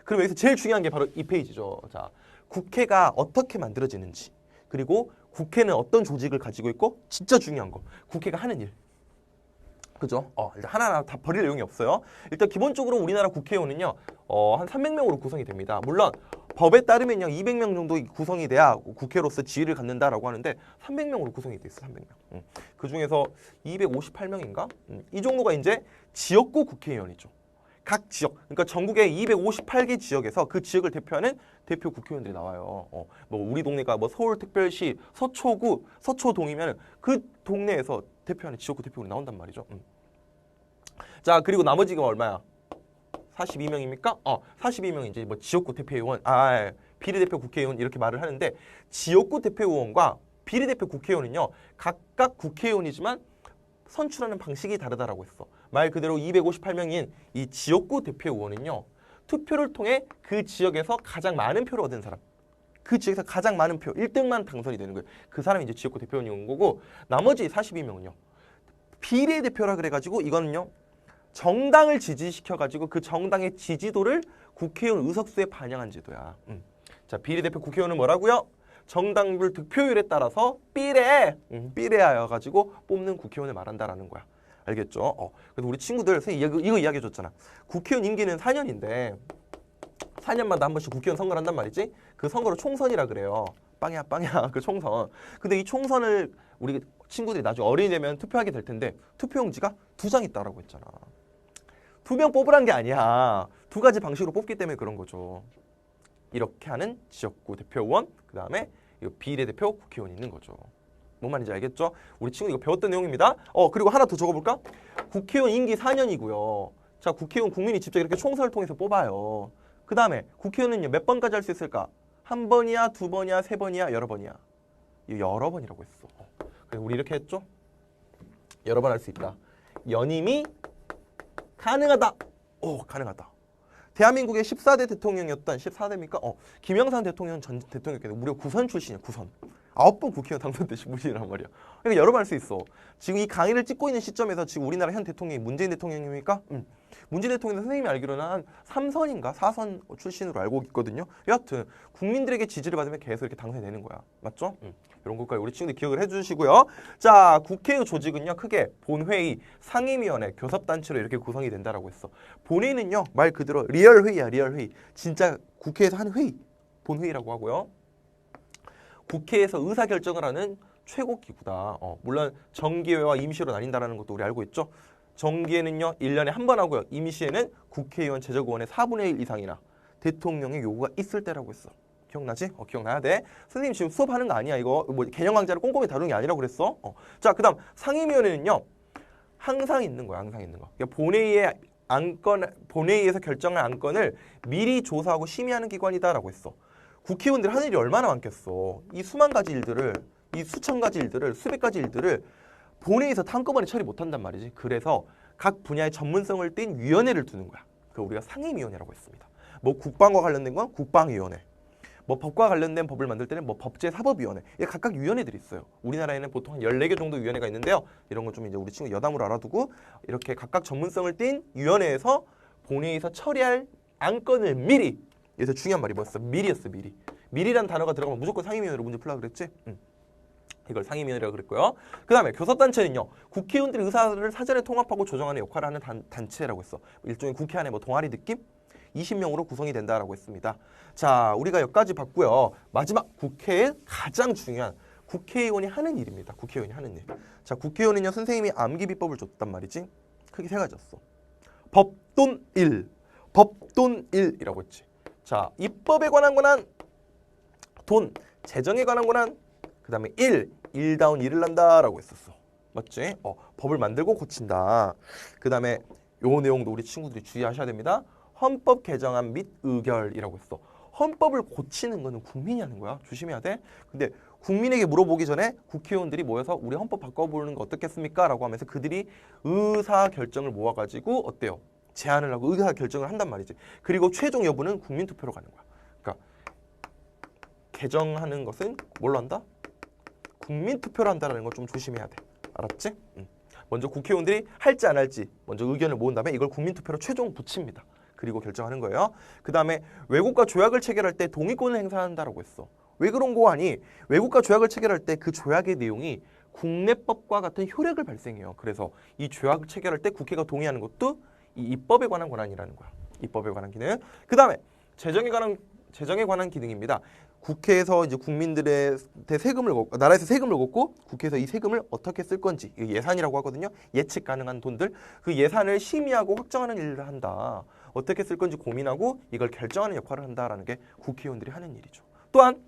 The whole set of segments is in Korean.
그럼 여기서 제일 중요한 게 바로 이 페이지죠. 자, 국회가 어떻게 만들어지는지, 그리고 국회는 어떤 조직을 가지고 있고, 진짜 중요한 거, 국회가 하는 일. 그죠? 일단 하나하나 다 버릴 내용이 없어요. 일단 기본적으로 우리나라 국회의원은요, 한 300명으로 구성이 됩니다. 물론 법에 따르면요, 200명 정도 구성이 돼야 국회로서 지위를 갖는다라고 하는데 300명으로 구성이 돼 있어, 300명. 그 중에서 258명인가? 이 정도가 이제 지역구 국회의원이죠. 각 지역, 그러니까 전국의 258개 지역에서 그 지역을 대표하는 대표 국회의원들이 나와요. 뭐 우리 동네가 뭐 서울특별시 서초구, 서초동이면 그 동네에서 대표하는 지역구 대표가 나온단 말이죠. 자, 그리고 나머지가 얼마야? 42명입니까? 42명이 이제 뭐 지역구 대표의원, 비례대표 국회의원 이렇게 말을 하는데, 지역구 대표의원과 비례대표 국회의원은요, 각각 국회의원이지만 선출하는 방식이 다르다라고 했어. 말 그대로 258명인 이 지역구 대표의원은요, 투표를 통해 그 지역에서 가장 많은 표를 얻은 사람, 그 지역에서 가장 많은 표, 1등만 당선이 되는 거예요. 그 사람이 이제 지역구 대표의원이 온 거고, 나머지 42명은요, 비례대표라 그래가지고 이거는요, 정당을 지지시켜가지고 그 정당의 지지도를 국회의원 의석수에 반영한 제도야. 자, 비례대표 국회의원은 뭐라고요? 정당별 득표율에 따라서 삐레하여가지고 뽑는 국회의원을 말한다라는 거야. 알겠죠? 그래서 우리 친구들 이거 이야기해줬잖아. 국회의원 임기는 4년인데 4년마다 한 번씩 국회의원 선거를 한단 말이지. 그 선거를 총선이라 그래요. 빵야 그 총선. 근데 이 총선을 우리 친구들이 나중에 어른이 되면 투표하게 될 텐데 투표용지가 2장 있다라고 했잖아. 2명 뽑으란 게 아니야. 2가지 방식으로 뽑기 때문에 그런 거죠. 이렇게 하는 지역구 대표의원, 그 다음에 비례대표 국회의원이 있는 거죠. 뭔 말인지 알겠죠? 우리 친구 이거 배웠던 내용입니다. 그리고 하나 더 적어볼까? 국회의원 임기 4년이고요. 자, 국회의원 국민이 직접 이렇게 총선을 통해서 뽑아요. 그 다음에 국회의원은요, 몇 번까지 할 수 있을까? 1번이야, 2번이야, 3번이야, 여러 번이야. 여러 번이라고 했어. 그래서 우리 이렇게 했죠? 여러 번 할 수 있다. 연임이 가능하다. 가능하다. 대한민국의 14대 대통령이었던 14대입니까? 김영삼 대통령 전 대통령께서 무려 9선 출신이야. 9선. 9번 국회의원 당선되신 분이란 말이야. 그러니까 여러 번 할 수 있어. 지금 이 강의를 찍고 있는 시점에서 지금 우리나라 현 대통령이 문재인 대통령입니까? 문재인 대통령 선생님이 알기로는 한 3선인가 4선 출신으로 알고 있거든요. 여하튼 국민들에게 지지를 받으면 계속 이렇게 당선이 되는 거야. 맞죠? 이런 것까지 우리 친구들 기억을 해주시고요. 자, 국회의 조직은요, 크게 본회의, 상임위원회, 교섭단체로 이렇게 구성이 된다라고 했어. 본회의는요, 말 그대로 리얼 회의야, 리얼 회의. 진짜 국회에서 한 회의, 본회의라고 하고요. 국회에서 의사결정을 하는 최고 기구다. 물론 정기회와 임시회로 나뉜다는 것도 우리 알고 있죠. 정기회는요, 1년에 한 번 하고요. 임시회는 국회의원 제적의원의 4분의 1 이상이나 대통령의 요구가 있을 때라고 했어. 기억나지? 기억나야 돼. 선생님 지금 수업하는 거 아니야. 이거 뭐 개념 강좌를 꼼꼼히 다루는 게 아니라고 그랬어. 자, 그 다음 상임위원회는요, 항상 있는 거야. 항상 있는 거. 그러니까 본회의에서 결정한 안건을 미리 조사하고 심의하는 기관이다라고 했어. 국회의원들이 하는 일이 얼마나 많겠어. 이 수만 가지 일들을, 이 수천 가지 일들을, 수백 가지 일들을 본회의에서 한꺼번에 처리 못한단 말이지. 그래서 각 분야의 전문성을 띈 위원회를 두는 거야. 그걸 우리가 상임위원회라고 했습니다. 뭐 국방과 관련된 건 국방위원회, 뭐 법과 관련된 법을 만들 때는 뭐 법제사법위원회, 각각 위원회들이 있어요. 우리나라에는 보통 한 14개 정도 위원회가 있는데요. 이런 건 좀 이제 우리 친구 여담으로 알아두고, 이렇게 각각 전문성을 띈 위원회에서 본회의에서 처리할 안건을 미리, 여기서 중요한 말이 뭐였어? 미리였어, 미리. 미리란 단어가 들어가면 무조건 상임위원회로 문제 풀라 그랬지? 이걸 상임위원회라고 그랬고요. 그 다음에 교섭단체는요, 국회의원들의 의사를 사전에 통합하고 조정하는 역할을 하는 단체라고 했어. 일종의 국회 안에 뭐 동아리 느낌? 20명으로 구성이 된다라고 했습니다. 자, 우리가 여기까지 봤고요. 마지막 국회의 가장 중요한 국회의원이 하는 일입니다. 국회의원이 하는 일. 자, 국회의원은요, 선생님이 암기비법을 줬단 말이지. 크게 3가지였어. 법, 돈, 일. 법, 돈, 일이라고 했지. 자, 입법에 관한 권한, 돈, 재정에 관한 권한, 그 다음에 일다운 일을 한다라고 했었어. 맞지? 법을 만들고 고친다. 그 다음에 요 내용도 우리 친구들이 주의하셔야 됩니다. 헌법 개정안 및 의결이라고 했어. 헌법을 고치는 거는 국민이 하는 거야. 조심해야 돼. 근데 국민에게 물어보기 전에 국회의원들이 모여서 우리 헌법 바꿔보는 거 어떻겠습니까? 라고 하면서 그들이 의사결정을 모아가지고 어때요? 제안을 하고 의사결정을 한단 말이지. 그리고 최종 여부는 국민투표로 가는 거야. 그러니까 개정하는 것은 뭘로 한다? 국민투표로 한다는 거 좀 조심해야 돼. 알았지? 먼저 국회의원들이 할지 안 할지 먼저 의견을 모은 다음에 이걸 국민투표로 최종 붙입니다. 그리고 결정하는 거예요. 그 다음에 외국과 조약을 체결할 때 동의권을 행사한다라고 했어. 왜 그런 거 아니? 외국과 조약을 체결할 때 그 조약의 내용이 국내법과 같은 효력을 발생해요. 그래서 이 조약을 체결할 때 국회가 동의하는 것도 이 입법에 관한 권한이라는 거야. 입법에 관한 기능. 그 다음에 재정에 관한 기능입니다. 국회에서 이제 국민들의 세금을 나라에서 세금을 걷고 국회에서 이 세금을 어떻게 쓸 건지 예산이라고 하거든요. 예측 가능한 돈들 그 예산을 심의하고 확정하는 일을 한다. 어떻게 쓸 건지 고민하고 이걸 결정하는 역할을 한다라는 게 국회의원들이 하는 일이죠. 또한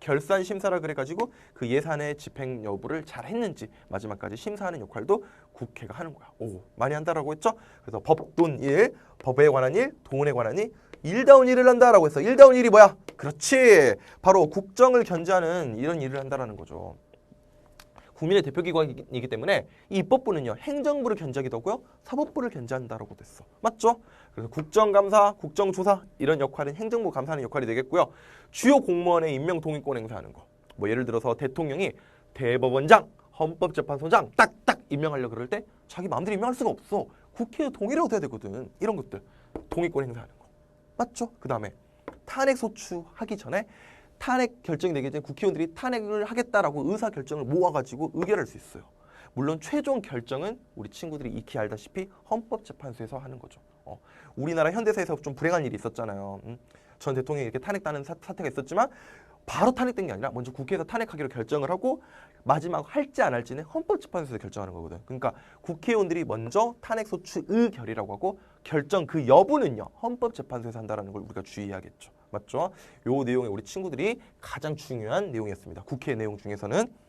결산 심사라 그래가지고 그 예산의 집행 여부를 잘 했는지 마지막까지 심사하는 역할도 국회가 하는 거야. 오, 많이 한다라고 했죠? 그래서 법, 돈, 일, 법에 관한 일, 돈에 관한 일, 일다운 일을 한다라고 했어. 일다운 일이 뭐야? 그렇지. 바로 국정을 견제하는 이런 일을 한다라는 거죠. 국민의 대표기관이기 때문에 이 입법부는요. 행정부를 견제하기도 하고요. 사법부를 견제한다라고 됐어. 맞죠? 그래서 국정감사, 국정조사 이런 역할은 행정부 감사하는 역할이 되겠고요. 주요 공무원의 임명 동의권 행사하는 거. 뭐 예를 들어서 대통령이 대법원장, 헌법재판소장 딱딱 임명하려고 그럴 때 자기 마음대로 임명할 수가 없어. 국회의 동의를 얻어야 되거든. 이런 것들. 동의권 행사하는 거. 맞죠? 그 다음에 탄핵 소추하기 전에 탄핵 결정이 되기 전에 국회의원들이 탄핵을 하겠다라고 의사 결정을 모아가지고 의결할 수 있어요. 물론 최종 결정은 우리 친구들이 익히 알다시피 헌법재판소에서 하는 거죠. 우리나라 현대사에서 좀 불행한 일이 있었잖아요. 전 대통령이 이렇게 탄핵다는 사태가 있었지만 바로 탄핵된 게 아니라 먼저 국회에서 탄핵하기로 결정을 하고 마지막 할지 안 할지는 헌법재판소에서 결정하는 거거든. 그러니까 국회의원들이 먼저 탄핵소추 의결이라고 하고 결정 그 여부는요 헌법재판소에서 한다는 걸 우리가 주의해야겠죠. 맞죠? 요 내용이 우리 친구들이 가장 중요한 내용이었습니다. 국회 내용 중에서는.